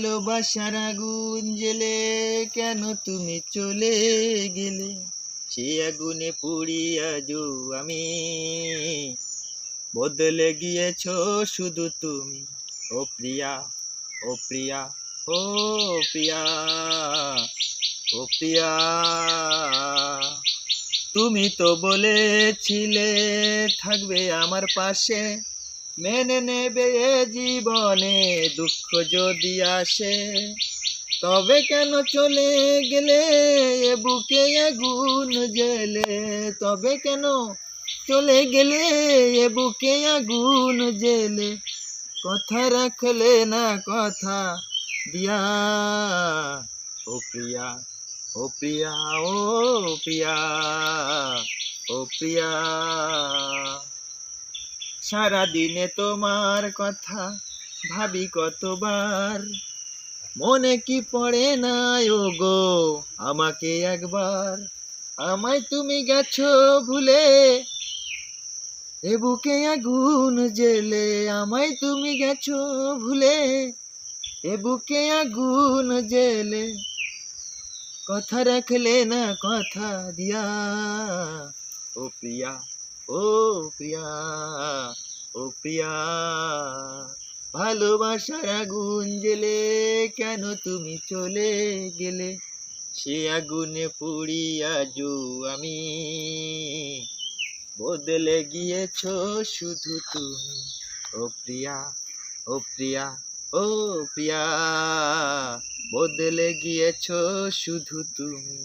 ভালোবাসার আগুন জ্বেলে কেন তুমি চলে গেলে, সে আগুনে পুড়িয়া আজও আমি, বদলে গিয়েছ শুধু তুমি। ও প্রিয়া, ও প্রিয়া, ও প্রিয়া, ও প্রিয়া, তুমি তো বলেছিলে থাকবে আমার পাশে, মেনে নেবে এ জীবনে দুঃখ যদি আসে। তবে কেন চলে গেলে এ বুকে আগুন জ্বেলে, তবে কেন চলে গেলে এ বুকে আগুন জ্বেলে, কথা রাখলে না কথা দিয়া। ও প্রিয়া, ও প্রিয়া, ও প্রিয়া, ও প্রিয়া, সারাদিনে তোমার কথা ভাবি কতবার, মনে কি পড়ে না ও গো আমাকে একবার। আমায় তুমি গেছো ভুলে এ বুকে আগুন জ্বেলে, আমায় তুমি গেছো ভুলে এ বুকে আগুন জ্বেলে, কথা রাখলে না কথা দিয়া। ও প্রিয়া, ও প্রিয়া, ও প্রিয়া, ভালোবাসার আগুন জ্বেলে কেন তুমি চলে গেলে, সে আগুনে পুড়িয়া আজও আমি, বদলে গিয়েছ শুধু তুমি। ও প্রিয়া, ও প্রিয়া, ও প্রিয়া, বদলে গিয়েছ শুধু তুমি।